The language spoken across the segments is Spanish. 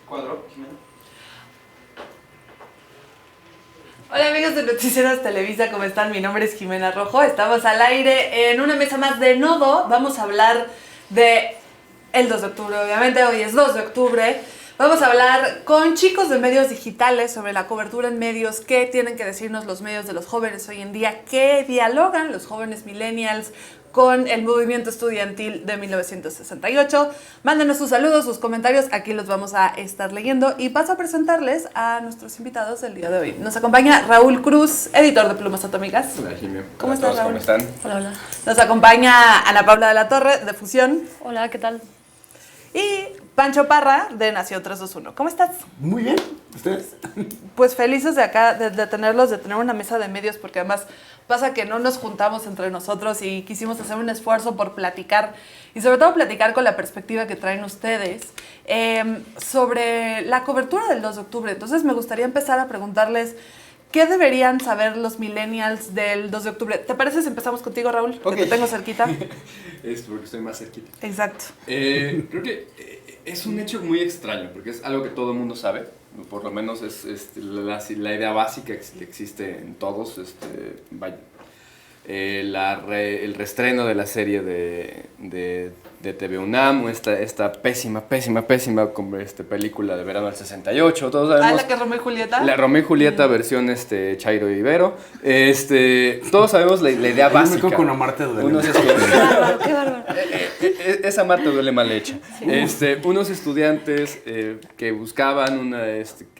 Cuadro, Jimena. Hola amigos de Noticieros Televisa, ¿cómo están? Mi nombre es Jimena Rojo, estamos al aire en una mesa más de Nodo. Vamos a hablar de el 2 de octubre, obviamente, hoy es 2 de octubre. Vamos a hablar con chicos de medios digitales sobre la cobertura en medios, qué tienen que decirnos los medios de los jóvenes hoy en día, qué dialogan los jóvenes millennials con el movimiento estudiantil de 1968. Mándenos sus saludos, sus comentarios, aquí los vamos a estar leyendo y paso a presentarles a nuestros invitados del día de hoy. Nos acompaña Raúl Cruz, editor de Plumas Atómicas. Hola, Jimena. ¿Cómo estás, Raúl? ¿Cómo están? Hola, hola. Nos acompaña Ana Paula de la Torre, de Fusión. Hola, ¿qué tal? Y Pancho Parra, de Nación 321. ¿Cómo estás? Muy bien, ¿ustedes? Pues felices de acá, de tenerlos, de tener una mesa de medios, porque además pasa que no nos juntamos entre nosotros y quisimos hacer un esfuerzo por platicar, y sobre todo platicar con la perspectiva que traen ustedes sobre la cobertura del 2 de octubre. Entonces me gustaría empezar a preguntarles, ¿qué deberían saber los millennials del 2 de octubre? ¿Te parece si empezamos contigo, Raúl? Ok. Que te tengo cerquita. Es porque estoy más cerquita. Exacto. Creo que es un hecho muy extraño, porque es algo que todo el mundo sabe. Por lo menos es la idea básica que existe en todos. Vaya. El reestreno de la serie de TV UNAM, esta pésima película de verano del 68, todos sabemos. ¿La que Romeo y Julieta? La Romeo y Julieta versión Chairo y Ibero. Todos sabemos la idea Yo me básica. quedo con Amarte duele. Qué bárbaro, qué bárbaro. Esa Marta duele mal hecha. Unos estudiantes que buscaban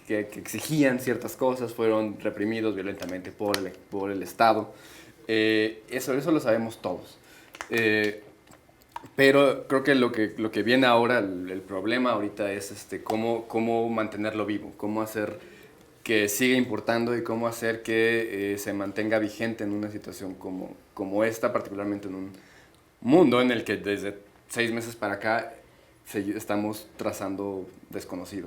que exigían ciertas cosas fueron reprimidos violentamente por el Estado. Eso lo sabemos todos. Pero creo que lo que viene ahora, el problema ahorita es cómo mantenerlo vivo, cómo hacer que siga importando y cómo hacer que se mantenga vigente en una situación como esta, particularmente en un mundo en el que desde 6 meses para acá estamos trazando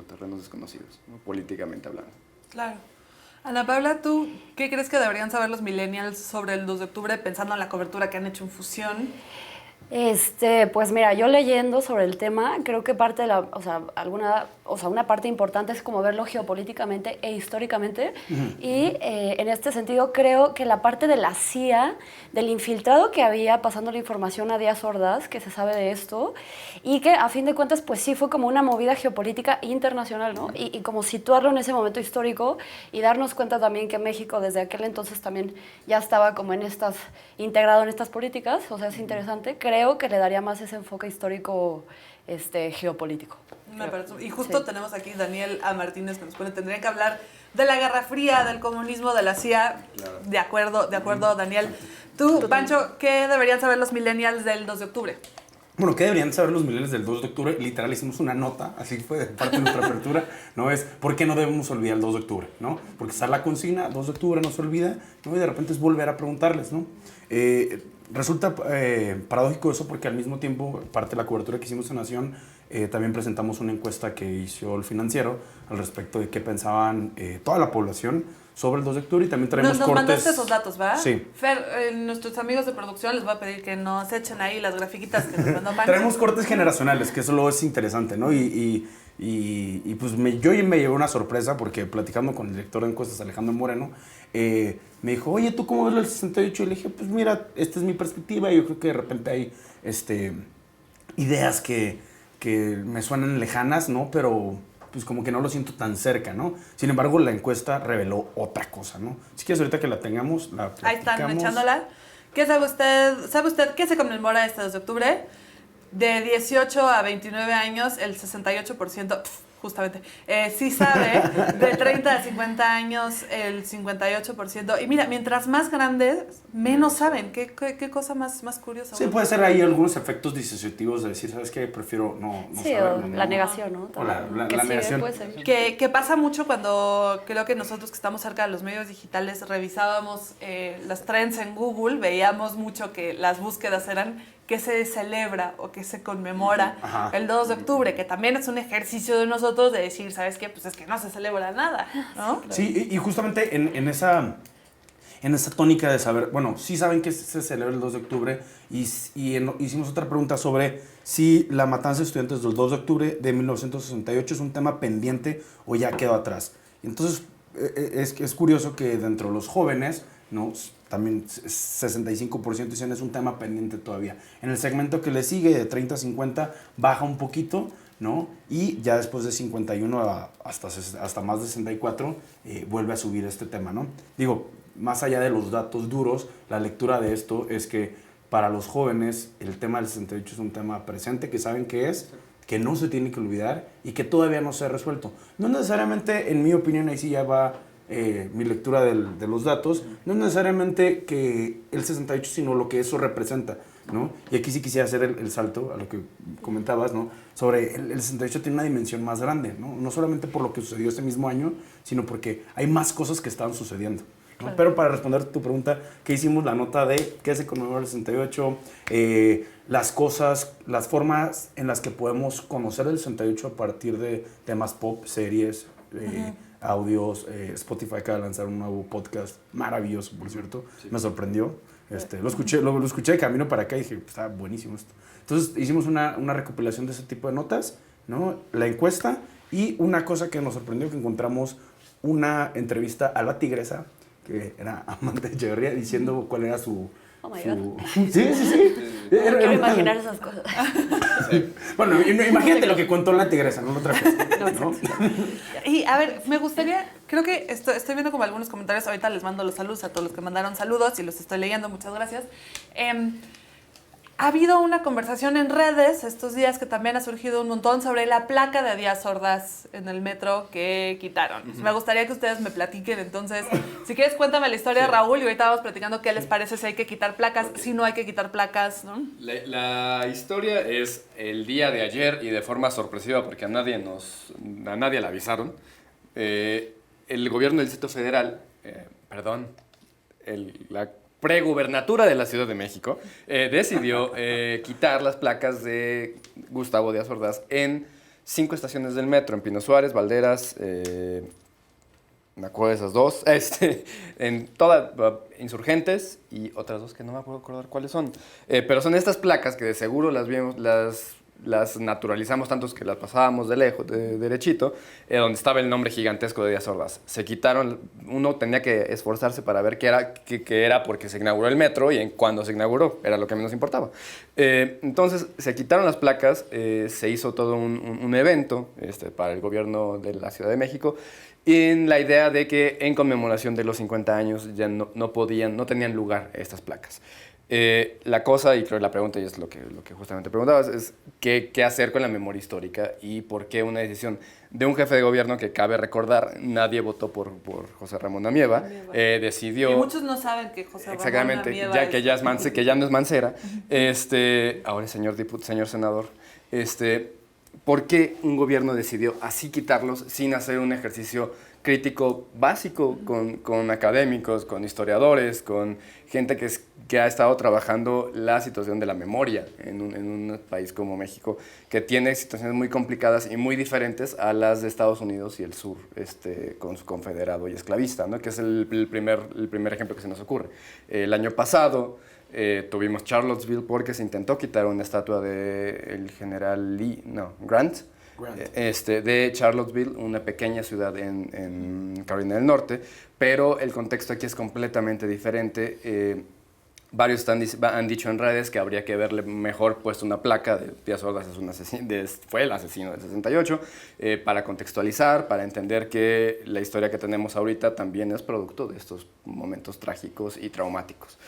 terrenos desconocidos, ¿no? Políticamente hablando. Claro. Ana Paula, ¿tú qué crees que deberían saber los millennials sobre el 2 de octubre pensando en la cobertura que han hecho en Fusión? Pues mira, yo leyendo sobre el tema, creo que parte de una parte importante es como verlo geopolíticamente e históricamente. Y en este sentido creo que la parte de la CIA, del infiltrado que había pasando la información a Díaz Ordaz, que se sabe de esto, y que a fin de cuentas pues sí fue como una movida geopolítica internacional, ¿no? Y como situarlo en ese momento histórico y darnos cuenta también que México desde aquel entonces también ya estaba como integrado en estas políticas, o sea, es interesante. Creo que le daría más ese enfoque histórico geopolítico. Y justo Sí. tenemos aquí Daniel A. Martínez que nos pone, tendrían que hablar de la Guerra Fría, del comunismo, de la CIA. Claro. De acuerdo, Daniel. Tú, Pancho, ¿qué deberían saber los millennials del 2 de octubre? Bueno, ¿qué deberían saber los millennials del 2 de octubre? Literal, hicimos una nota, así fue de parte de nuestra apertura, ¿no? Es, ¿por qué no debemos olvidar el 2 de octubre, ¿no? Porque está la consigna, 2 de octubre no se olvida, ¿no? Y de repente es volver a preguntarles, ¿no? Resulta paradójico eso porque al mismo tiempo, parte de la cobertura que hicimos en Nación, también presentamos una encuesta que hizo El Financiero al respecto de qué pensaban toda la población sobre el 2 de octubre y también traemos Nos cortes. mandaste esos datos, ¿verdad? Sí. Fer, nuestros amigos de producción les voy a pedir que nos echen ahí las grafiquitas que nos mandó Pancho. Traemos cortes generacionales, que eso lo es interesante, ¿no? Y pues yo me llevé una sorpresa porque platicando con el director de encuestas, Alejandro Moreno, me dijo, oye, ¿tú cómo ves el 68? Y le dije, pues mira, esta es mi perspectiva y yo creo que de repente hay ideas que me suenan lejanas, ¿no? Pero pues como que no lo siento tan cerca, ¿no? Sin embargo, la encuesta reveló otra cosa, ¿no? Si quieres ahorita que la tengamos, la platicamos. Ahí están, echándola. ¿Qué sabe usted? ¿Sabe usted qué se conmemora este 2 de octubre? De 18 a 29 años, el 68%, justamente, sí sabe. De 30 a 50 años, el 58%. Y mira, mientras más grandes, menos saben. ¿Qué cosa más curiosa? Sí, puede ser ahí algunos efectos disociativos de decir, ¿sabes qué? Prefiero no Sí, saberlo, o ¿no? la negación, ¿no? O la Que sí, negación. puede ser. Que pasa mucho cuando creo que nosotros que estamos cerca de los medios digitales revisábamos las trends en Google, veíamos mucho que las búsquedas eran qué se celebra o qué se conmemora el 2 de octubre, que también es un ejercicio de nosotros de decir, ¿sabes qué? Pues es que no se celebra nada, ¿no? Sí, y justamente en esa en esa tónica de saber, bueno, sí saben que se celebra el 2 de octubre hicimos otra pregunta sobre si la matanza de estudiantes del 2 de octubre de 1968 es un tema pendiente o ya quedó atrás. Entonces, es curioso que dentro de los jóvenes, ¿no? También 65% dicen es un tema pendiente todavía. En el segmento que le sigue, de 30 a 50, baja un poquito, ¿no? Y ya después de 51 hasta más de 64 vuelve a subir este tema, ¿no? Digo, más allá de los datos duros, la lectura de esto es que para los jóvenes el tema del 68 es un tema presente, que saben qué es, que no se tiene que olvidar y que todavía no se ha resuelto. No necesariamente, en mi opinión, ahí sí ya va mi lectura de los datos, no necesariamente que el 68, sino lo que eso representa, ¿no? Y aquí sí quisiera hacer el salto a lo que comentabas, ¿no? Sobre el 68 tiene una dimensión más grande, ¿no? No solamente por lo que sucedió este mismo año, sino porque hay más cosas que estaban sucediendo, ¿no? Claro. Pero para responder tu pregunta, ¿qué hicimos? La nota de qué se conmemora el 68, las cosas, las formas en las que podemos conocer el 68 a partir de temas pop, series, audios. Spotify acaba de lanzar un nuevo podcast maravilloso, por cierto. Sí. Me sorprendió. Lo escuché de camino para acá y dije, está buenísimo esto. Entonces hicimos una recopilación de ese tipo de notas, ¿no? La encuesta y una cosa que nos sorprendió, que encontramos una entrevista a la tigresa, que era Amanda Echeverría, diciendo cuál era su... Oh my God. Sí. No quiero imaginar esas cosas. Sí. Bueno, imagínate lo que contó la tigresa, no otra cosa. ¿No? Y a ver, me gustaría, creo que estoy viendo como algunos comentarios, ahorita les mando los saludos a todos los que mandaron saludos y los estoy leyendo, muchas gracias. Ha habido una conversación en redes estos días que también ha surgido un montón sobre la placa de Díaz Ordaz en el metro que quitaron. Me gustaría que ustedes me platiquen, entonces, si quieres cuéntame la historia, Raúl, y ahorita vamos platicando qué les parece si hay que quitar placas, si no hay que quitar placas, ¿no? La historia es el día de ayer y de forma sorpresiva porque a nadie le avisaron. El gobierno del Distrito Federal, la pregubernatura de la Ciudad de México, decidió quitar las placas de Gustavo Díaz Ordaz en 5 estaciones del metro, en Pino Suárez, Valderas, me acuerdo de esas dos, en todas, Insurgentes y otras dos que no me puedo acordar cuáles son. Pero son estas placas que de seguro las vimos, las naturalizamos tantos que las pasábamos de lejos, de derechito, donde estaba el nombre gigantesco de Díaz Ordaz. Se quitaron, uno tenía que esforzarse para ver qué era porque se inauguró el metro y en cuándo se inauguró, era lo que menos importaba. Entonces se quitaron las placas, se hizo todo un evento para el gobierno de la Ciudad de México, en la idea de que en conmemoración de los 50 años ya no tenían lugar estas placas. La cosa, y creo que la pregunta, y es lo que justamente preguntabas, es qué hacer con la memoria histórica y por qué una decisión de un jefe de gobierno que, cabe recordar, nadie votó por José Ramón Amieva, decidió... Y muchos no saben que José Ramón Amieva que ya no es Mancera, ahora es señor senador, ¿por qué un gobierno decidió así quitarlos sin hacer un ejercicio crítico básico con académicos, con historiadores, con gente que ha estado trabajando la situación de la memoria en un país como México, que tiene situaciones muy complicadas y muy diferentes a las de Estados Unidos y el sur, con su confederado y esclavista, ¿no? Que es el primer ejemplo que se nos ocurre. El año pasado tuvimos Charlottesville porque se intentó quitar una estatua del general Grant, de Charlottesville, una pequeña ciudad en Carolina del Norte, pero el contexto aquí es completamente diferente. Varios han dicho en redes que habría que haberle mejor puesto una placa de Díaz Ordaz fue el asesino del 68, para contextualizar, para entender que la historia que tenemos ahorita también es producto de estos momentos trágicos y traumáticos.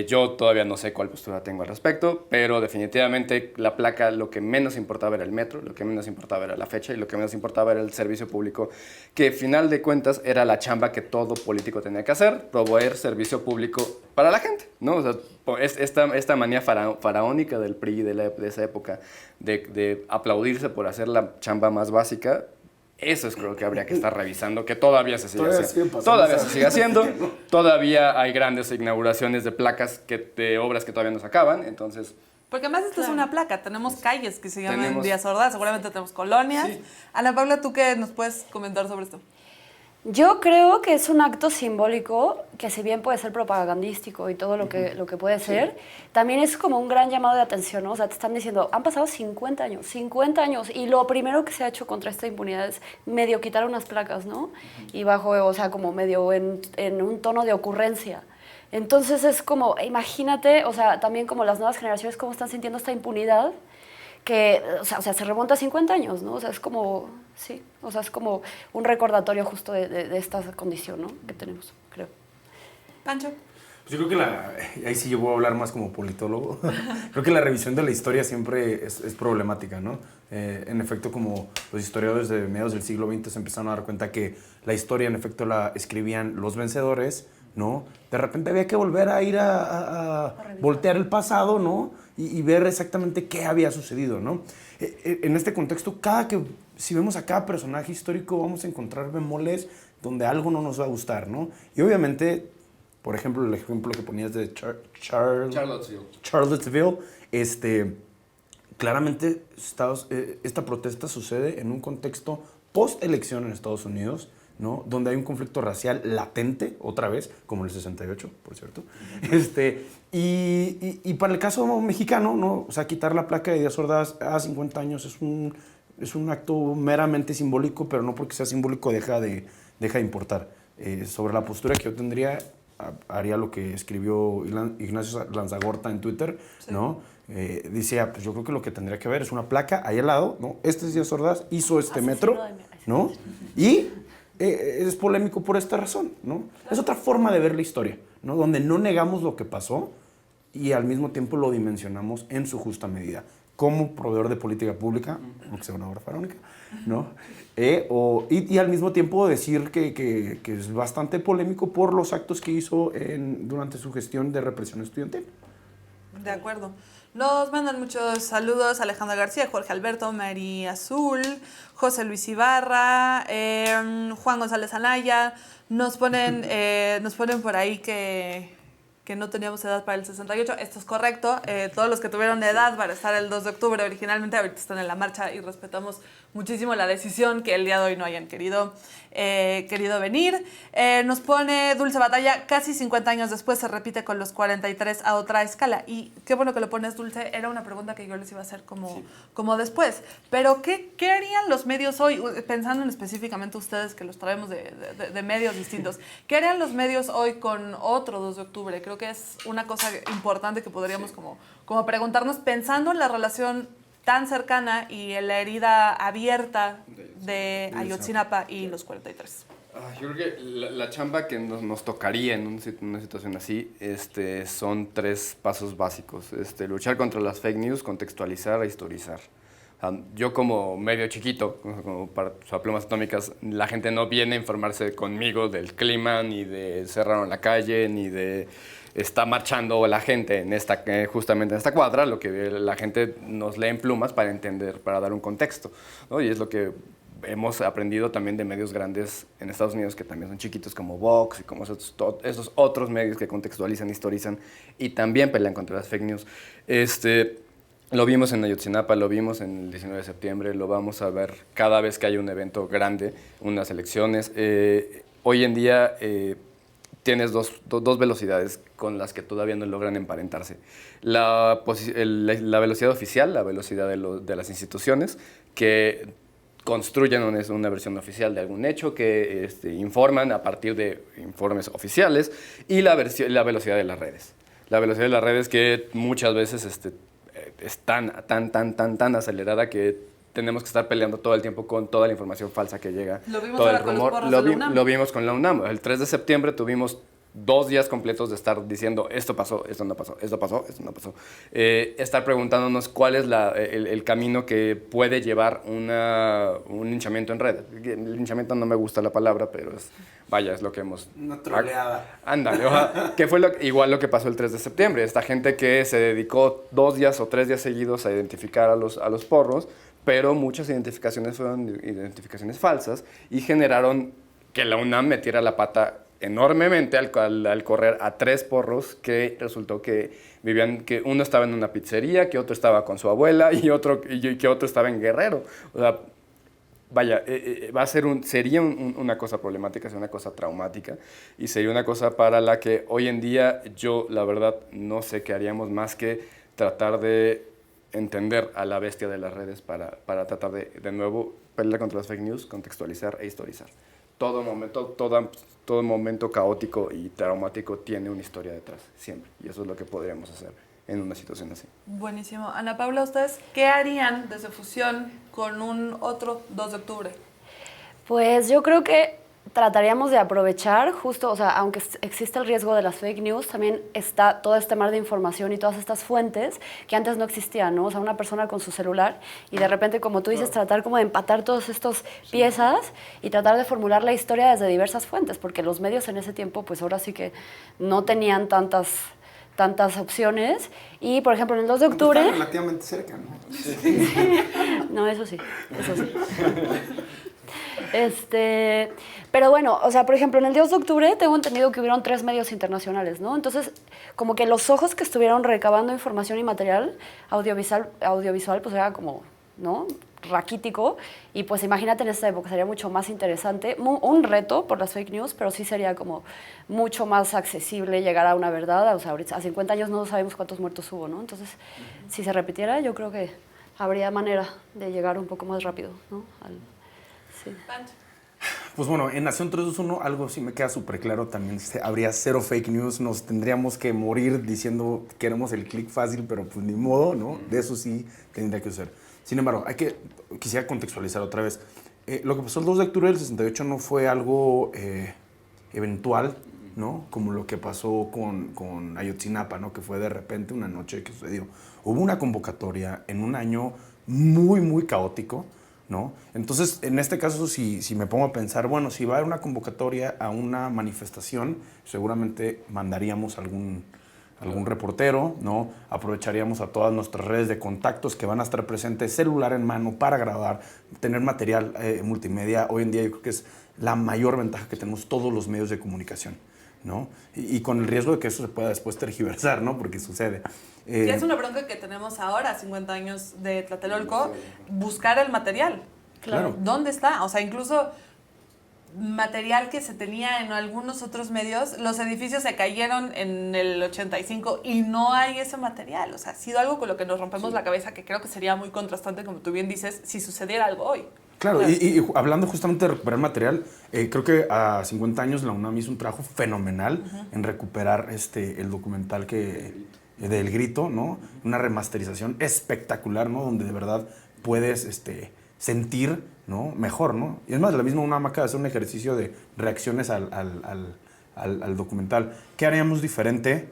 Yo todavía no sé cuál postura tengo al respecto, pero definitivamente la placa, lo que menos importaba era el metro, lo que menos importaba era la fecha y lo que menos importaba era el servicio público, que al final de cuentas era la chamba que todo político tenía que hacer, proveer servicio público para la gente, ¿no? O sea, esta manía faraónica del PRI de esa época de aplaudirse por hacer la chamba más básica. Eso es creo que habría que estar revisando, que todavía se sigue haciendo. Todavía se sigue haciendo. Todavía hay grandes inauguraciones de placas, de obras que todavía no se acaban, entonces... Porque además esto es una placa, tenemos calles que se llaman Díaz Ordaz, seguramente tenemos colonias. Sí. Ana Paula, ¿tú qué nos puedes comentar sobre esto? Yo creo que es un acto simbólico que si bien puede ser propagandístico y todo lo que puede ser, también es como un gran llamado de atención, ¿no? O sea, te están diciendo, han pasado 50 años, y lo primero que se ha hecho contra esta impunidad es medio quitar unas placas, ¿no? Y bajo, o sea, como medio en un tono de ocurrencia. Entonces es como, imagínate, o sea, también como las nuevas generaciones, cómo están sintiendo esta impunidad, que, o sea, se remonta a 50 años, ¿no? O sea, es como, sí, o sea, es como un recordatorio justo de esta condición, ¿no? Que tenemos, creo. Pancho. Pues yo creo que ahí sí yo voy a hablar más como politólogo, creo que la revisión de la historia siempre es problemática, ¿no? En efecto, como los historiadores de mediados del siglo XX se empezaron a dar cuenta que la historia en efecto la escribían los vencedores, ¿no? De repente había que volver a ir a voltear el pasado, ¿no? Y ver exactamente qué había sucedido, ¿no? En este contexto, si vemos a cada personaje histórico, vamos a encontrar bemoles donde algo no nos va a gustar, ¿no? Y obviamente, por ejemplo, el ejemplo que ponías de Charlottesville, claramente esta protesta sucede en un contexto post-elección en Estados Unidos, ¿no? Donde hay un conflicto racial latente, otra vez, como el 68, por cierto. Y para el caso mexicano, ¿no? O sea, quitar la placa de Díaz Ordaz a 50 años es un acto meramente simbólico, pero no porque sea simbólico deja de importar. Sobre la postura que yo tendría, haría lo que escribió Ignacio Lanzagorta en Twitter, sí. ¿No? Decía, pues yo creo que lo que tendría que haber es una placa ahí al lado, ¿no? Este es Díaz Ordaz, hizo este metro, ¿no? Y es polémico por esta razón, ¿no? Es otra forma de ver la historia, ¿no? Donde no negamos lo que pasó y al mismo tiempo lo dimensionamos en su justa medida. Como proveedor de política pública, aunque sea una obra faraónica, ¿no? Y al mismo tiempo decir que es bastante polémico por los actos que hizo durante su gestión de represión estudiantil. De acuerdo. Nos mandan muchos saludos: Alejandra García, Jorge Alberto, María Azul, José Luis Ibarra, Juan González Anaya. Nos ponen por ahí que no teníamos edad para el 68. Esto es correcto. Todos los que tuvieron edad para estar el 2 de octubre originalmente ahorita están en la marcha y respetamos muchísimo la decisión que el día de hoy no hayan querido venir. Nos pone Dulce Batalla: casi 50 años después se repite con los 43 a otra escala. Y qué bueno que lo pones, Dulce. Era una pregunta que yo les iba a hacer como después. Pero ¿qué harían los medios hoy? Pensando en específicamente ustedes, que los traemos de medios distintos. ¿Qué harían los medios hoy con otro 2 de octubre? Creo que es una cosa importante que podríamos como preguntarnos, pensando en la relación tan cercana y en la herida abierta de Ayotzinapa y los 43. Yo creo que la chamba que nos tocaría en una situación así son 3 pasos básicos. Luchar contra las fake news, contextualizar e historizar. Yo como medio chiquito, como para Plumas Atómicas, la gente no viene a informarse conmigo del clima, ni de cerraron la calle, ni de está marchando la gente justamente en esta cuadra. Lo que la gente nos lee en Plumas para entender, para dar un contexto, ¿no? Y es lo que hemos aprendido también de medios grandes en Estados Unidos, que también son chiquitos, como Vox y como esos otros medios que contextualizan, historizan y también pelean contra las fake news. Lo vimos en Ayotzinapa, lo vimos en el 19 de septiembre, lo vamos a ver cada vez que hay un evento grande, unas elecciones. Hoy en día tienes dos velocidades con las que todavía no logran emparentarse. La velocidad oficial, la velocidad de las instituciones, que construyen una versión oficial de algún hecho, que informan a partir de informes oficiales, y la velocidad de las redes. La velocidad de las redes que muchas veces es tan acelerada que tenemos que estar peleando todo el tiempo con toda la información falsa que llega. Lo vimos todo ahora el con los rumor. porros de la UNAM. Lo vimos con la UNAM. El 3 de septiembre tuvimos 2 días completos de estar diciendo esto pasó, esto no pasó, esto pasó, esto no pasó. Estar preguntándonos cuál es el camino que puede llevar un linchamiento en red. El linchamiento no me gusta la palabra, pero es lo que hemos... Una troleada. Ándale, que fue igual lo que pasó el 3 de septiembre. Esta gente que se dedicó 2 días o 3 días seguidos a identificar a los porros, pero muchas identificaciones fueron identificaciones falsas y generaron que la UNAM metiera la pata enormemente al correr a 3 porros que resultó que uno estaba en una pizzería, que otro estaba con su abuela y que otro estaba en Guerrero. O sea, vaya, va a ser sería una cosa problemática, sería una cosa traumática y sería una cosa para la que hoy en día yo, la verdad, no sé qué haríamos más que tratar de entender a la bestia de las redes para tratar de nuevo pelear contra las fake news, contextualizar e historizar. Todo momento caótico y traumático tiene una historia detrás, siempre. Y eso es lo que podríamos hacer en una situación así. Buenísimo. Ana Paula, ¿ustedes qué harían desde Fusión con un otro 2 de octubre? Pues yo creo que trataríamos de aprovechar justo, o sea, aunque existe el riesgo de las fake news, también está todo este mar de información y todas estas fuentes que antes no existían, ¿no? O sea, una persona con su celular y de repente, como tú dices, tratar como de empatar todas estas piezas y tratar de formular la historia desde diversas fuentes, porque los medios en ese tiempo, pues ahora sí que no tenían tantas opciones. Y, por ejemplo, en el 2 de octubre... Está relativamente cerca, ¿no? No, eso sí. Pero bueno, o sea, por ejemplo, en el 2 de octubre tengo entendido que hubieron 3 medios internacionales, ¿no? Entonces, como que los ojos que estuvieron recabando información y material audiovisual pues era como, ¿no? Raquítico. Y pues imagínate en esta época, sería mucho más interesante, un reto por las fake news, pero sí sería como mucho más accesible llegar a una verdad. O sea, ahorita, a 50 años no sabemos cuántos muertos hubo, ¿no? Entonces, si se repitiera, yo creo que habría manera de llegar un poco más rápido, ¿no? Sí. Pues bueno, en Nación 321 algo sí me queda súper claro también. Habría cero fake news, nos tendríamos que morir diciendo que queremos el clic fácil, pero pues ni modo, ¿no? De eso sí tendría que ser. Sin embargo, quisiera contextualizar otra vez. Lo que pasó el 2 de octubre del 68 no fue algo eventual, ¿no? Como lo que pasó con Ayotzinapa, ¿no? Que fue de repente una noche que sucedió. Hubo una convocatoria en un año muy, muy caótico, ¿no? Entonces, en este caso, si me pongo a pensar, bueno, si va a haber una convocatoria a una manifestación, seguramente mandaríamos algún reportero, ¿no? Aprovecharíamos a todas nuestras redes de contactos que van a estar presentes, celular en mano para grabar, tener material multimedia. Hoy en día yo creo que es la mayor ventaja que tenemos todos los medios de comunicación, ¿no? Y con el riesgo de que eso se pueda después tergiversar, ¿no? Porque sucede. Y es una bronca que tenemos ahora, 50 años de Tlatelolco, buscar el material. Claro. ¿Dónde está? O sea, incluso material que se tenía en algunos otros medios, los edificios se cayeron en el 85 y no hay ese material. O sea, ha sido algo con lo que nos rompemos la cabeza, que creo que sería muy contrastante, como tú bien dices, si sucediera algo hoy. Claro, y hablando justamente de recuperar material, creo que a 50 años la UNAM hizo un trabajo fenomenal en recuperar el documental del Grito, ¿no? Una remasterización espectacular, ¿no? Donde de verdad puedes sentir, ¿no? Mejor, ¿no? Y es más, la misma UNAM acaba de hacer un ejercicio de reacciones al documental. ¿Qué haríamos diferente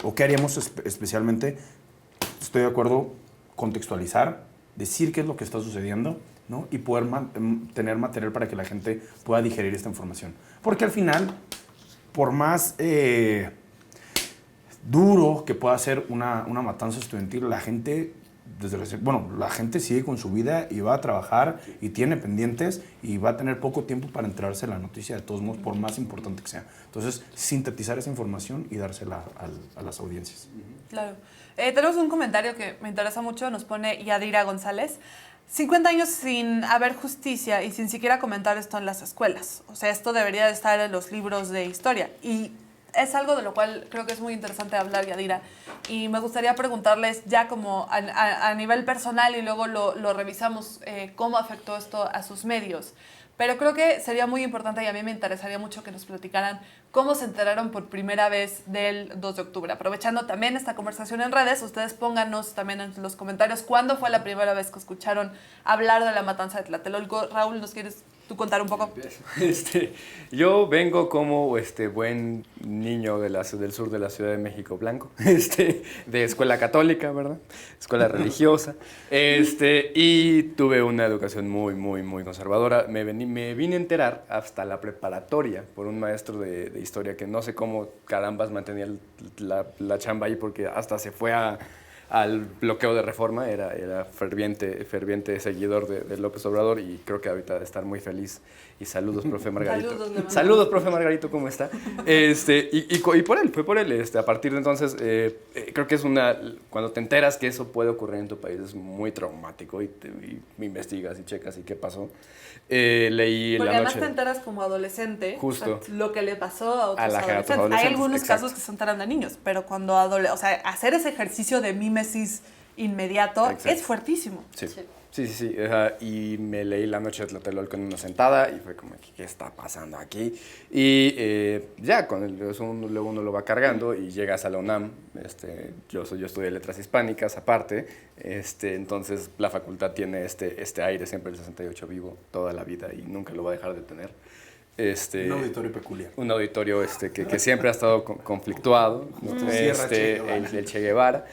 o qué haríamos especialmente? Estoy de acuerdo, contextualizar, decir qué es lo que está sucediendo, ¿no? Y poder tener material para que la gente pueda digerir esta información. Porque al final, por más duro que pueda ser una matanza estudiantil, la gente la gente sigue con su vida y va a trabajar y tiene pendientes y va a tener poco tiempo para enterarse de la noticia de todos modos, por más importante que sea. Entonces, sintetizar esa información y dársela a las audiencias. Claro. Tenemos un comentario que me interesa mucho, nos pone Yadira González. 50 años sin haber justicia y sin siquiera comentar esto en las escuelas. O sea, esto debería de estar en los libros de historia. Y es algo de lo cual creo que es muy interesante hablar, Yadira. Y me gustaría preguntarles ya como a nivel personal y luego lo revisamos cómo afectó esto a sus medios. Pero creo que sería muy importante y a mí me interesaría mucho que nos platicaran cómo se enteraron por primera vez del 2 de octubre. Aprovechando también esta conversación en redes, ustedes pónganos también en los comentarios cuándo fue la primera vez que escucharon hablar de la matanza de Tlatelolco. Raúl, ¿nos quieres tú contar un poco? Yo vengo como buen niño del sur de la Ciudad de México, blanco, de escuela católica, ¿verdad? Escuela religiosa, y tuve una educación muy, muy, muy conservadora. Me vine a enterar hasta la preparatoria por un maestro de historia que no sé cómo carambas mantenía la chamba ahí porque hasta se fue a al bloqueo de Reforma, era ferviente seguidor de López Obrador y creo que ahorita debe estar muy feliz. Y saludos, profe Margarito. Saludos, profe Margarito, ¿cómo está? Y fue por él. A partir de entonces, creo que es cuando te enteras que eso puede ocurrir en tu país es muy traumático y investigas y checas y qué pasó. Leí en porque la además noche. te enteras como adolescente Justo. lo que le pasó a otros A adolescentes. Hay adolescentes, algunos exacto. casos que se enteran de niños, pero cuando hacer ese ejercicio de mímesis inmediato Exacto. es fuertísimo. Sí. Y me leí La noche de Tlatelolco en una sentada y fue como, ¿qué está pasando aquí? Y ya, luego uno lo va cargando y llegas a la UNAM. Yo estudié letras hispánicas aparte, entonces la facultad tiene este aire siempre el 68 vivo toda la vida y nunca lo va a dejar de tener. Un auditorio peculiar. Un auditorio que siempre ha estado conflictuado, ¿no? Sierra Che Guevara. El Che Guevara.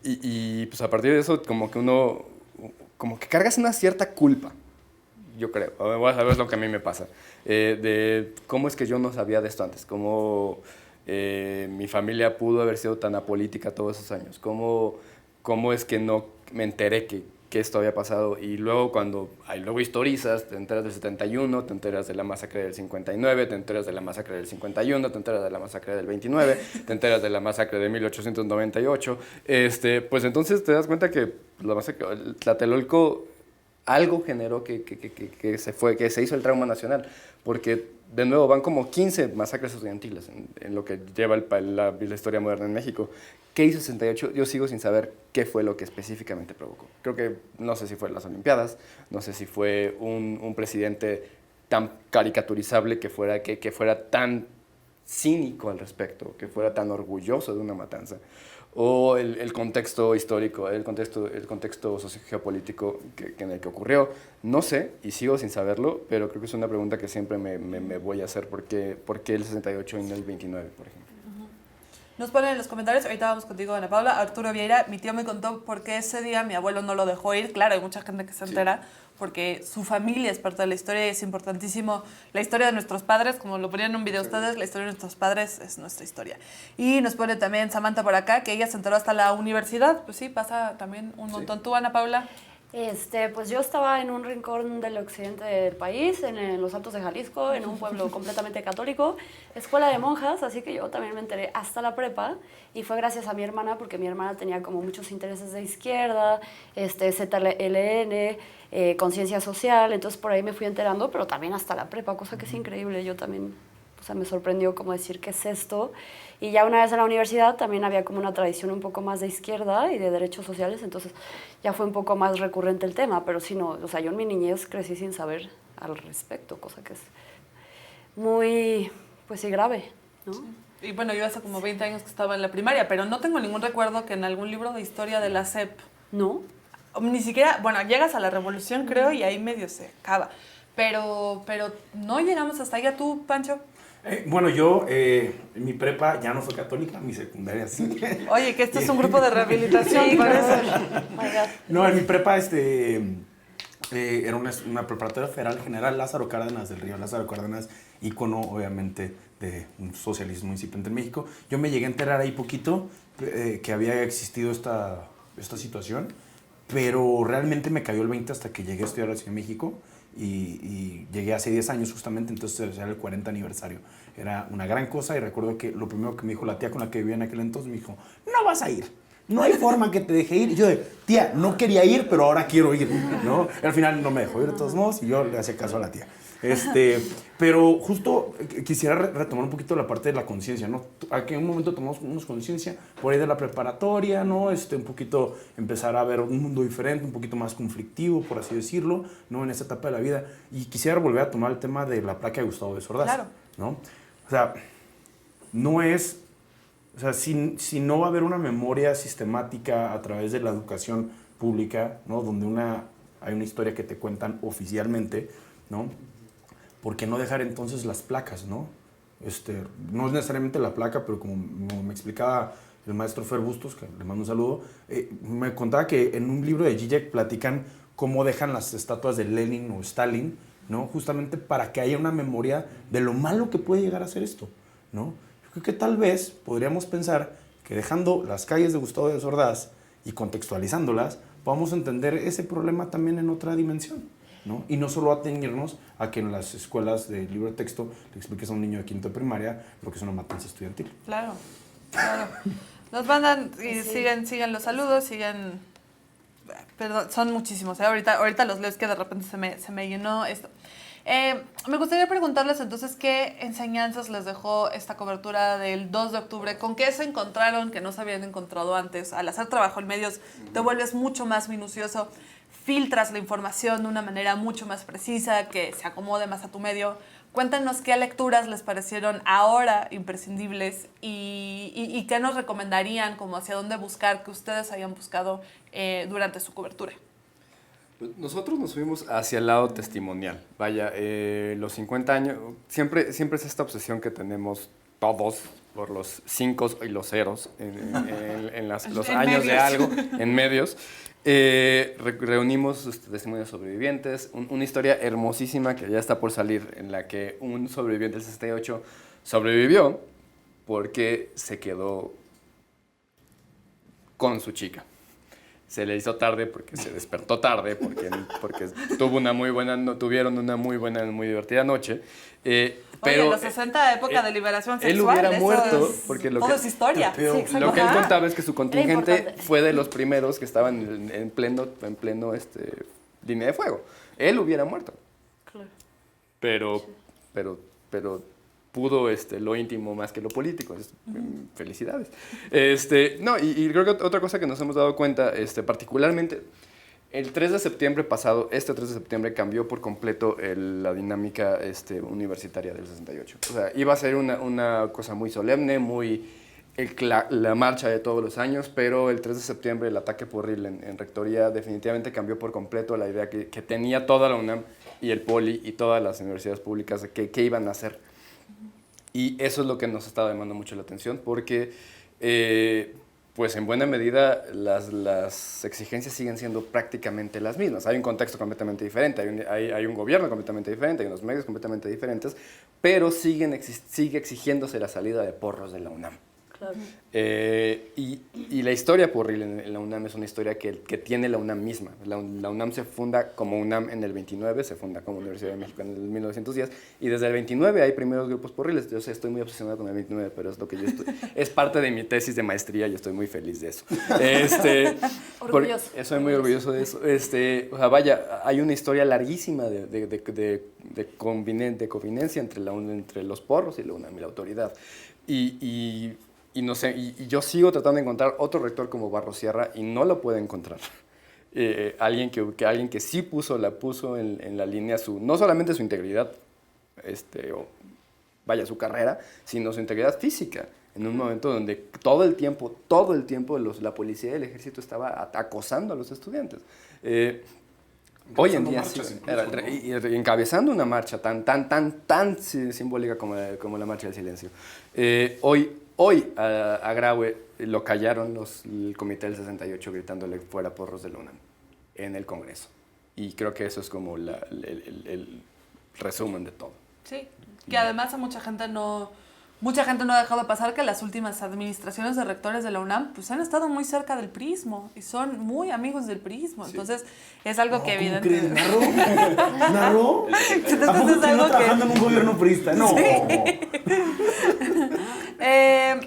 Y pues a partir de eso como que uno, como que cargas una cierta culpa, yo creo. A ver, es lo que a mí me pasa. De cómo es que yo no sabía de esto antes, cómo mi familia pudo haber sido tan apolítica todos esos años, cómo es que no me enteré que esto había pasado y luego luego historizas, te enteras del 71, te enteras de la masacre del 59, te enteras de la masacre del 51, te enteras de la masacre del 29, te enteras de la masacre de 1898, pues entonces te das cuenta que la masacre, Tlatelolco algo generó que se hizo el trauma nacional, porque de nuevo van como 15 masacres estudiantiles en lo que lleva la historia moderna en México. ¿Qué hizo el 68? Yo sigo sin saber qué fue lo que específicamente provocó. Creo que no sé si fue las Olimpiadas, no sé si fue un presidente tan caricaturizable que fuera tan cínico al respecto, que fuera tan orgulloso de una matanza, o el contexto histórico, el contexto sociogeopolítico en el que ocurrió. No sé, y sigo sin saberlo, pero creo que es una pregunta que siempre me voy a hacer. ¿Por qué el 68 y no el 29, por ejemplo? Nos ponen en los comentarios, ahorita vamos contigo, Ana Paula. Arturo Vieira, mi tío me contó por qué ese día mi abuelo no lo dejó ir. Claro, hay mucha gente que se entera porque su familia es parte de la historia y es importantísimo. La historia de nuestros padres, como lo ponían en un video ustedes, la historia de nuestros padres es nuestra historia. Y nos pone también Samantha por acá, que ella se enteró hasta la universidad. Pues sí, pasa también un montón. ¿Tú, Ana Paula? Pues yo estaba en un rincón del occidente del país, en los Altos de Jalisco, en un pueblo completamente católico, escuela de monjas, así que yo también me enteré hasta la prepa y fue gracias a mi hermana, porque mi hermana tenía como muchos intereses de izquierda, ZLN, conciencia social, entonces por ahí me fui enterando, pero también hasta la prepa, cosa que es increíble, yo también, me sorprendió como decir qué es esto. Y ya una vez en la universidad también había como una tradición un poco más de izquierda y de derechos sociales, entonces ya fue un poco más recurrente el tema, pero sí no, yo en mi niñez crecí sin saber al respecto, cosa que es muy, pues sí, grave, ¿no? Sí. Y bueno, yo hace como 20 años que estaba en la primaria, pero no tengo ningún recuerdo que en algún libro de historia de la SEP... ¿No? Ni siquiera, bueno, llegas a la Revolución, creo, y ahí medio se acaba. Pero no llegamos hasta allá. ¿Tú, Pancho? Bueno, yo, mi prepa ya no fue católica, mi secundaria sí. Oye, que esto es un grupo de rehabilitación, Sí, parece. No, en mi prepa era una preparatoria federal general Lázaro Cárdenas del Río. Lázaro Cárdenas, ícono obviamente de un socialismo incipiente en México. Yo me llegué a enterar ahí poquito que había existido esta situación, pero realmente me cayó el 20 hasta que llegué a estudiar a la Ciudad de México. Y llegué hace 10 años justamente, entonces era el 40 aniversario. Era una gran cosa y recuerdo que lo primero que me dijo la tía con la que vivía en aquel entonces, me dijo, no vas a ir, no hay forma que te deje ir. Y yo tía, no quería ir, pero ahora quiero ir, ¿no? Y al final no me dejó ir de todos modos y yo le hacía caso a la tía. Pero justo quisiera retomar un poquito la parte de la conciencia, ¿no? Aquí en un momento tomamos conciencia por ahí de la preparatoria, ¿no? Un poquito empezar a ver un mundo diferente, un poquito más conflictivo, por así decirlo, ¿no? En esta etapa de la vida. Y quisiera volver a tomar el tema de la placa de Gustavo Díaz Ordaz, claro, ¿no? O sea, no es... O sea, si no va a haber una memoria sistemática a través de la educación pública, ¿no? Donde hay una historia que te cuentan oficialmente, ¿no? ¿Por qué no dejar entonces las placas, no? No es necesariamente la placa, pero como me explicaba el maestro Fer Bustos, que le mando un saludo, me contaba que en un libro de Zizek platican cómo dejan las estatuas de Lenin o Stalin, ¿no? Justamente para que haya una memoria de lo malo que puede llegar a ser esto, ¿no? Yo creo que tal vez podríamos pensar que dejando las calles de Gustavo Díaz Ordaz y contextualizándolas, vamos a entender ese problema también en otra dimensión, ¿no? Y no solo atenernos a que en las escuelas de libro de texto le expliques a un niño de quinto de primaria lo que es una matanza estudiantil. Claro, claro. Nos mandan y siguen los saludos, perdón, son muchísimos, ¿eh? Ahorita los leo, es que de repente se me llenó esto. Me gustaría preguntarles entonces qué enseñanzas les dejó esta cobertura del 2 de octubre, con qué se encontraron que no se habían encontrado antes. Al hacer trabajo en medios te vuelves mucho más minucioso, filtras la información de una manera mucho más precisa, que se acomode más a tu medio. Cuéntanos qué lecturas les parecieron ahora imprescindibles y qué nos recomendarían, como hacia dónde buscar, que ustedes hayan buscado durante su cobertura. Nosotros nos fuimos hacia el lado testimonial. Vaya, los 50 años, siempre es esta obsesión que tenemos todos por los 5 y los ceros en los En años medios. de algo, en medios. Reunimos testimonios sobrevivientes, una historia hermosísima que ya está por salir, en la que un sobreviviente del 68 sobrevivió porque se quedó con su chica. Se le hizo tarde porque se despertó tarde, porque tuvieron una muy buena, muy divertida noche. Pero Oye, los 60 época de liberación sexual. él hubiera eso muerto, es, porque todo es historia. Pero Sí, lo que él exacto. contaba es que su contingente importante. fue de los primeros que estaban en pleno línea de fuego. Él hubiera muerto. Claro. Pero pudo lo íntimo más que lo político. Felicidades. No, y creo que otra cosa que nos hemos dado cuenta, particularmente el 3 de septiembre pasado, este 3 de septiembre cambió por completo la dinámica universitaria del 68. O sea, iba a ser una cosa muy solemne, muy la marcha de todos los años, pero el 3 de septiembre el ataque porril en Rectoría definitivamente cambió por completo la idea que tenía toda la UNAM y el Poli y todas las universidades públicas de qué iban a hacer. Y eso es lo que nos estaba llamando mucho la atención, porque pues en buena medida las exigencias siguen siendo prácticamente las mismas. Hay un contexto completamente diferente, hay un gobierno completamente diferente, hay unos medios completamente diferentes, pero sigue exigiéndose la salida de porros de la UNAM. Claro. Y la historia porril en la UNAM es una historia que tiene la UNAM misma. La UNAM se funda como UNAM en el 29, se funda como Universidad de México en el 1910, y desde el 29 hay primeros grupos porriles. Yo sé, estoy muy obsesionado con el 29, pero es lo que yo es parte de mi tesis de maestría y estoy muy feliz de eso. Orgulloso. Soy muy orgulloso de eso. O sea, vaya, hay una historia larguísima de convivencia entre los porros y la UNAM y la autoridad. Y no sé, y yo sigo tratando de encontrar otro rector como Barros Sierra y no lo puedo encontrar. Alguien que sí puso en la línea no solamente su integridad, su carrera, sino su integridad física. En un momento donde todo el tiempo, la policía y el ejército estaba acosando a los estudiantes. Hoy en día, marchas sí, incluso, ¿no? y encabezando una marcha tan simbólica como la Marcha del Silencio. Hoy a Graue lo callaron el Comité del 68 gritándole fuera porros de la UNAM en el Congreso. Y creo que eso es como el resumen de todo. Sí, que además a mucha gente no ha dejado de pasar que las últimas administraciones de rectores de la UNAM pues han estado muy cerca del prismo y son muy amigos del prismo. Sí. entonces es algo que ¿Cómo evidentemente... crees? ¿Narró? Entonces ¿A poco es algo estuvo trabajando en un gobierno priista? No.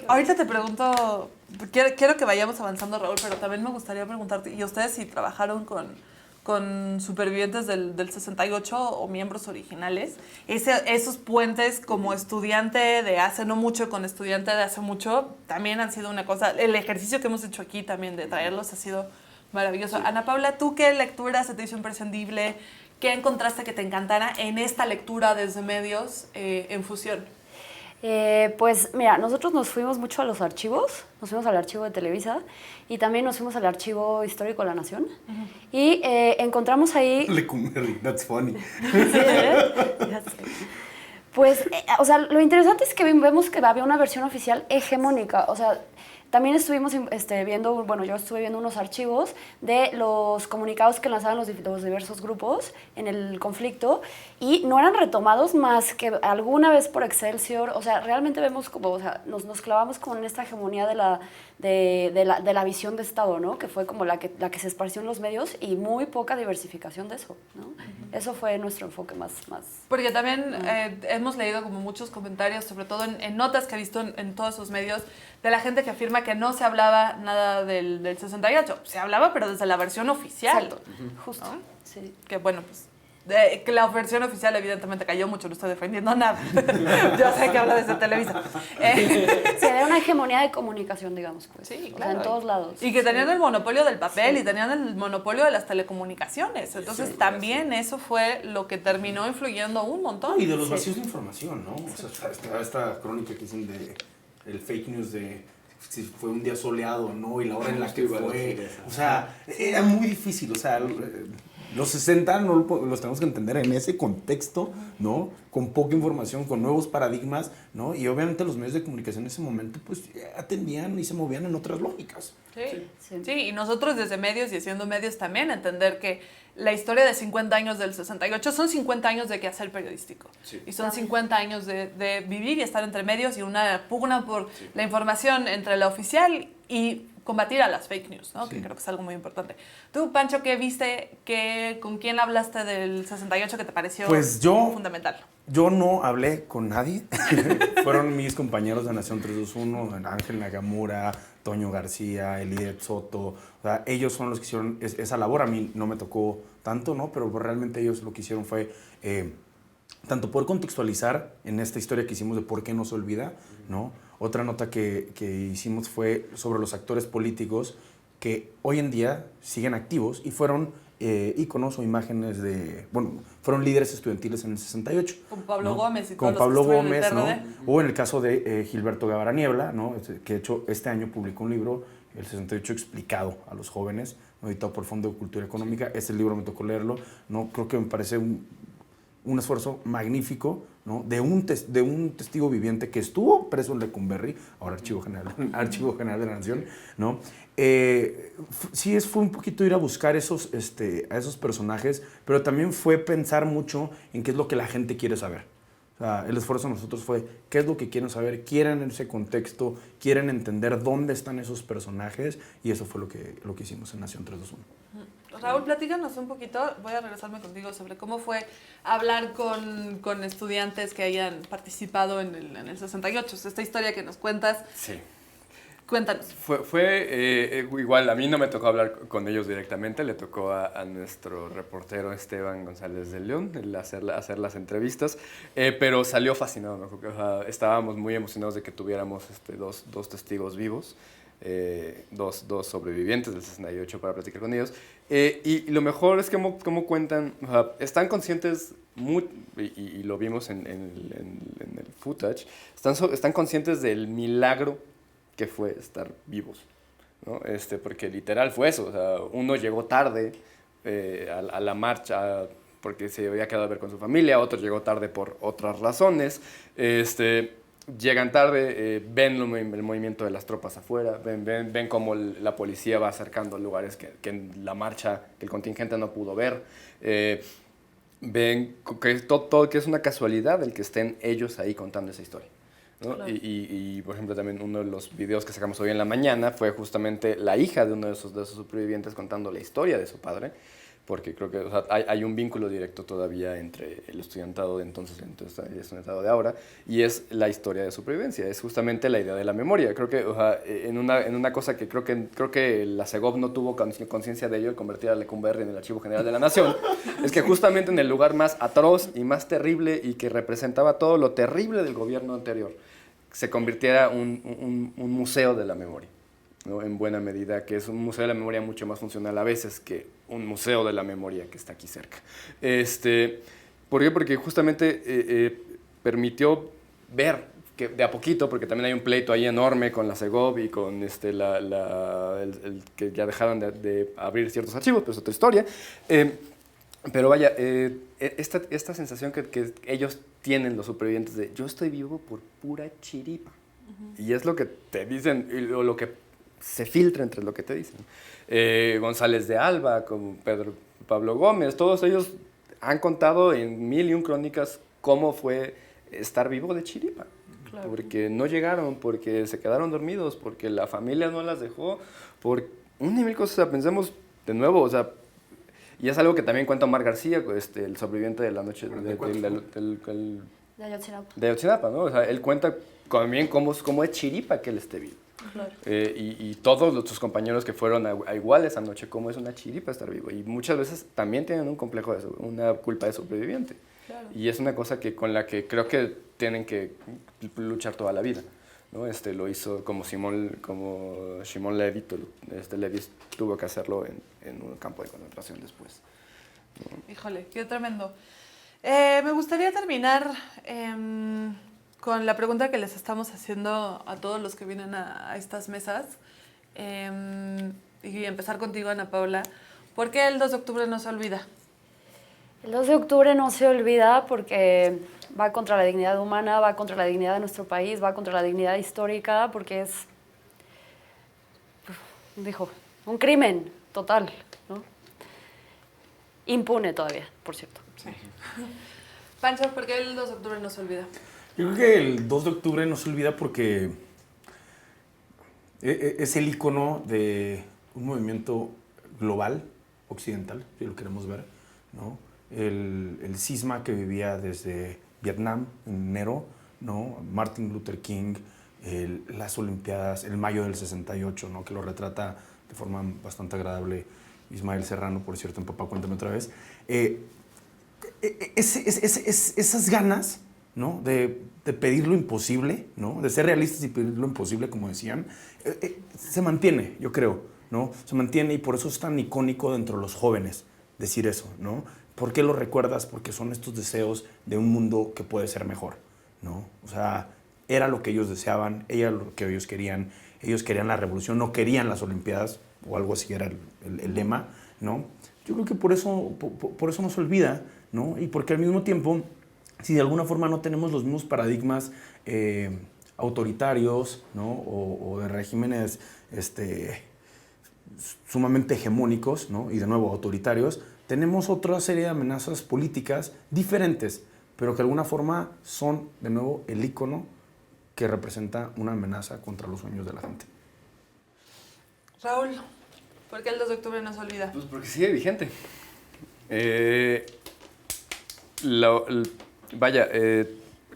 Ahorita te pregunto, quiero que vayamos avanzando, Raúl, pero también me gustaría preguntarte, ¿y ustedes si trabajaron con supervivientes del 68 o miembros originales? Esos puentes como estudiante de hace no mucho con estudiante de hace mucho también han sido una cosa, el ejercicio que hemos hecho aquí también de traerlos ha sido maravilloso. Sí. Ana Paula, ¿tú qué lectura se te hizo imprescindible? ¿Qué encontraste que te encantara en esta lectura desde medios en fusión? Pues mira, nosotros nos fuimos mucho a los archivos, nos fuimos al archivo de Televisa y también nos fuimos al archivo histórico de la Nación. Y encontramos ahí... Lecumberri, that's funny. Sí, ya sé. Pues, o sea, lo interesante es que vemos que había una versión oficial hegemónica, o sea, También estuvimos viendo, bueno, yo estuve viendo unos archivos de los comunicados que lanzaban los diversos grupos en el conflicto y no eran retomados más que alguna vez por Excelsior. O sea, realmente vemos como, o sea, nos clavamos como en esta hegemonía de la visión de Estado, ¿no? Que fue como la que se esparció en los medios y muy poca diversificación de eso, ¿no? Eso fue nuestro enfoque más. Porque también hemos leído como muchos comentarios, sobre todo en notas que he visto en todos sus medios, de la gente que afirma que no se hablaba nada del 68. Se hablaba, pero desde la versión oficial. Exacto, justo. ¿No? Sí. Que bueno, pues que la versión oficial evidentemente cayó mucho, no estoy defendiendo nada. Yo sé que hablo desde Televisa. Sería una hegemonía de comunicación, digamos, pues. Sí, O claro. sea, en todos lados. Y que tenían Sí. el monopolio del papel y tenían el monopolio de las telecomunicaciones. Entonces también eso fue lo que terminó influyendo un montón. Y de los vacíos de información, ¿no? O sea, esta crónica que dicen de el fake news de si fue un día soleado o no y la hora en la que fue. O sea, era muy difícil. O sea, los 60 no los tenemos que entender en ese contexto, ¿no? Con poca información, con nuevos paradigmas, ¿no? Y obviamente los medios de comunicación en ese momento pues atendían y se movían en otras lógicas. Sí, y nosotros desde medios y siendo medios también entender que la historia de 50 años del 68 son 50 años de quehacer periodístico. Sí. Y son 50 años de vivir y estar entre medios y una pugna por la información entre la oficial y combatir a las fake news, ¿no? Sí. Que creo que es algo muy importante. Tú, Pancho, ¿qué viste? ¿Con quién hablaste del 68 que te pareció fundamental? Yo no hablé con nadie. Fueron mis compañeros de Nación 321, Ángel Nagamura, Toño García, Elidet Soto. O sea, ellos son los que hicieron esa labor. A mí no me tocó tanto, ¿no? Pero realmente ellos lo que hicieron fue tanto poder contextualizar en esta historia que hicimos de por qué no se olvida, ¿no? Otra nota que hicimos fue sobre los actores políticos que hoy en día siguen activos y fueron íconos o imágenes fueron líderes estudiantiles en el 68. Con Pablo, ¿no? Gómez y con todos Pablo los que Gómez, en el PRD. ¿no? O en el caso de Gilberto Guevara Niebla, ¿no? Que de hecho este año publicó un libro, El 68 explicado a los jóvenes, ¿no? Editado por Fondo de Cultura Económica. Ese libro me tocó leerlo, ¿no? Creo que me parece un esfuerzo magnífico, ¿no? de un testigo viviente que estuvo preso en Lecumberri, ahora Archivo General de la Nación, ¿no? Sí, fue un poquito ir a buscar a esos personajes, pero también fue pensar mucho en qué es lo que la gente quiere saber. O sea, el esfuerzo de nosotros fue qué es lo que quieren saber, quieren ese contexto, quieren entender dónde están esos personajes, y eso fue lo que hicimos en Nación 321. Raúl, platícanos un poquito, voy a regresarme contigo, sobre cómo fue hablar con estudiantes que hayan participado en el 68. Esta historia que nos cuentas. Sí. Cuéntanos. Fue igual, a mí no me tocó hablar con ellos directamente, le tocó a nuestro reportero Esteban González de León hacer las entrevistas, pero salió fascinado, ¿no? O sea, estábamos muy emocionados de que tuviéramos dos testigos vivos. Dos sobrevivientes del 68 para platicar con ellos. Y lo mejor es cómo cuentan, o sea, están conscientes, y lo vimos en el footage, están conscientes del milagro que fue estar vivos, ¿no? Porque literal fue eso, o sea, uno llegó tarde a la marcha porque se había quedado a ver con su familia, otro llegó tarde por otras razones, llegan tarde, ven el movimiento de las tropas afuera, ven cómo la policía va acercando lugares que en la marcha, que el contingente no pudo ver, ven que todo que es una casualidad el que estén ellos ahí contando esa historia, ¿no? Claro. Y, por ejemplo, también uno de los videos que sacamos hoy en la mañana fue justamente la hija de uno de esos supervivientes contando la historia de su padre, porque creo que, o sea, hay un vínculo directo todavía entre el estudiantado de entonces y el estudiantado de ahora, y es la historia de supervivencia, es justamente la idea de la memoria. Creo que, o sea, en una cosa que creo que la Segov no tuvo conciencia de ello, el convertir a Lecumberri en el Archivo General de la Nación, es que justamente en el lugar más atroz y más terrible y que representaba todo lo terrible del gobierno anterior, se convirtiera un museo de la memoria, ¿no? En buena medida, que es un museo de la memoria mucho más funcional a veces que un museo de la memoria que está aquí cerca. ¿Por qué? Porque justamente permitió ver que de a poquito, porque también hay un pleito ahí enorme con la Segov y con el que ya dejaron de abrir ciertos archivos, pero es otra historia. Pero vaya, esta sensación que ellos tienen, los supervivientes, de yo estoy vivo por pura chiripa, Y es lo que te dicen, o lo que se filtra entre lo que te dicen. González de Alba, como Pablo Gómez, todos ellos han contado en 1001 crónicas cómo fue estar vivo de chiripa. Claro. Porque no llegaron, porque se quedaron dormidos, porque la familia no las dejó, por una y mil cosas. O sea, pensemos de nuevo, o sea, y es algo que también cuenta Omar García, el sobreviviente de la noche De Ayotzinapa. De Ayotzinapa, ¿no? O sea, él cuenta también cómo es chiripa que él esté vivo. Claro. Y todos sus compañeros que fueron a igual esa noche, cómo es una chiripa estar vivo. Y muchas veces también tienen un complejo, una culpa de sobreviviente. Claro. Y es una cosa con la que creo que tienen que luchar toda la vida, ¿no? Lo hizo como Simón Levi, Levi tuvo que hacerlo en un campo de concentración después, ¿no? Híjole, qué tremendo. Me gustaría terminar con la pregunta que les estamos haciendo a todos los que vienen a estas mesas y empezar contigo, Ana Paula. ¿Por qué el 2 de octubre no se olvida? El 2 de octubre no se olvida porque va contra la dignidad humana, va contra la dignidad de nuestro país, va contra la dignidad histórica, porque es, un crimen total, ¿no? Impune todavía, por cierto. Sí. Pancho, ¿por qué el 2 de octubre no se olvida? Yo creo que el 2 de octubre no se olvida porque es el icono de un movimiento global, occidental, si lo queremos ver, ¿no? El cisma que vivía desde Vietnam en enero, ¿no? Martin Luther King, las Olimpiadas, el mayo del 68, ¿no? Que lo retrata de forma bastante agradable Ismael Serrano, por cierto, en Papá Cuéntame Otra Vez. Esas ganas, ¿no? de pedir lo imposible, ¿no? De ser realistas y pedir lo imposible, como decían, se mantiene, yo creo, ¿no? Se mantiene y por eso es tan icónico dentro de los jóvenes decir eso, ¿no? ¿Por qué lo recuerdas? Porque son estos deseos de un mundo que puede ser mejor, ¿no? O sea, era lo que ellos deseaban, era lo que ellos querían la revolución, no querían las Olimpiadas, o algo así era el lema, ¿no? Yo creo que por eso no se olvida, ¿no? Y porque al mismo tiempo, si de alguna forma no tenemos los mismos paradigmas autoritarios, ¿no? O de regímenes sumamente hegemónicos, ¿no? Y de nuevo autoritarios, tenemos otra serie de amenazas políticas diferentes, pero que de alguna forma son, de nuevo, el ícono que representa una amenaza contra los sueños de la gente. Raúl, ¿por qué el 2 de octubre no se olvida? Pues porque sigue vigente.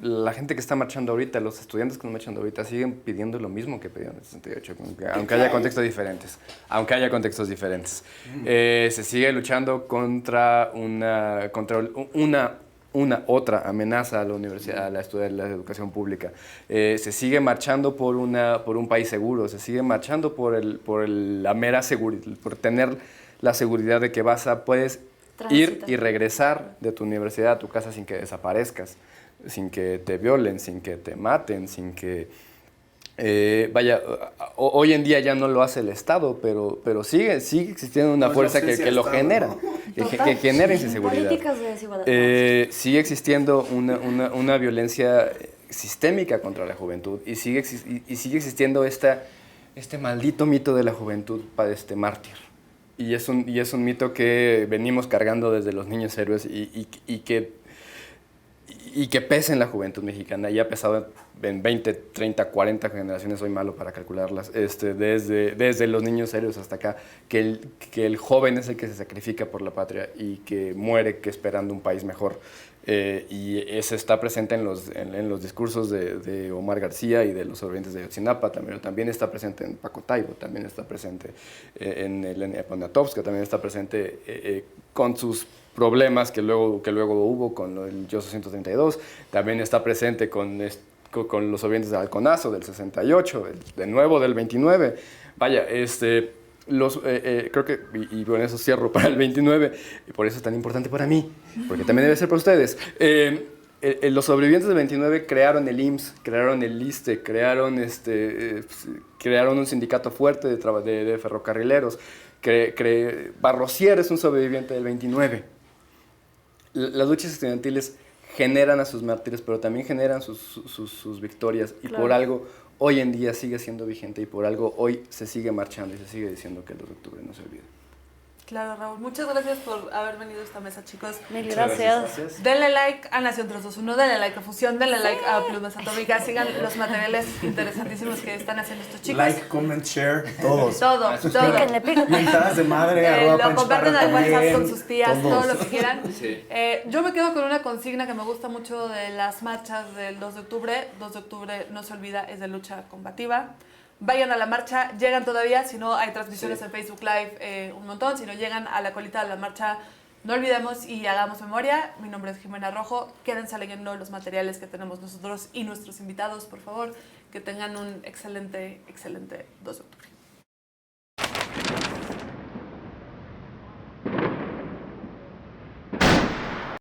La gente que está marchando ahorita, los estudiantes que están marchando ahorita, siguen pidiendo lo mismo que pedían en el 68, aunque haya contextos diferentes. Se sigue luchando contra otra amenaza a la universidad, a la educación pública. Se sigue marchando por un país seguro, se sigue marchando por la mera seguridad, por tener la seguridad de que puedes ir y regresar de tu universidad a tu casa sin que desaparezcas, sin que te violen, sin que te maten, sin que... hoy en día ya no lo hace el Estado, pero sigue existiendo una fuerza que lo genera, ¿no? que genera inseguridad. Políticas de desigualdad. Sigue existiendo una violencia sistémica contra la juventud y sigue existiendo este maldito mito de la juventud mártir. Y es un mito que venimos cargando desde los niños héroes y que pesa en la juventud mexicana y ha pesado en 20, 30, 40 generaciones, soy malo para calcularlas, desde los niños héroes hasta acá, que el joven es el que se sacrifica por la patria y que muere esperando un país mejor. Y eso está presente en los discursos de Omar García y de los sobrevivientes de Ayotzinapa, también está presente en Paco Taibo, también está presente en Elena Poniatowska, también está presente con sus problemas que luego hubo con el YO 232, también está presente con los sobrevivientes de Halconazo del 68, de nuevo del 29. Vaya, creo que, y con eso cierro para el 29, y por eso es tan importante para mí, porque también debe ser para ustedes. Los sobrevivientes del 29 crearon el IMSS, crearon el ISSSTE, crearon un sindicato fuerte de ferrocarrileros. Barrosier es un sobreviviente del 29. Las luchas estudiantiles generan a sus mártires, pero también generan sus victorias, y claro, por algo hoy en día sigue siendo vigente y por algo hoy se sigue marchando y se sigue diciendo que el 2 de octubre no se olvide. Claro, Raúl. Muchas gracias por haber venido a esta mesa, chicos. Mil Muchas gracias. Denle like a Nación 321, denle like a Fusión, denle like a Plumas Atómicas, sigan los materiales interesantísimos que están haciendo estos chicos. Like, comment, share, todos. Todo, todo. Píquenle, píquenle. Mentadas de madre, arroba Lo Pancho comparten Parra al WhatsApp también, con sus tías, todos. todo lo que quieran. Sí. Yo me quedo con una consigna que me gusta mucho de las marchas del 2 de octubre. 2 de octubre, no se olvida, es de lucha combativa. Vayan a la marcha, llegan todavía, si no hay transmisiones en Facebook Live un montón, si no llegan a la colita de la marcha, no olvidemos y hagamos memoria. Mi nombre es Jimena Rojo, quédense leyendo los materiales que tenemos nosotros y nuestros invitados, por favor, que tengan un excelente 2 de octubre.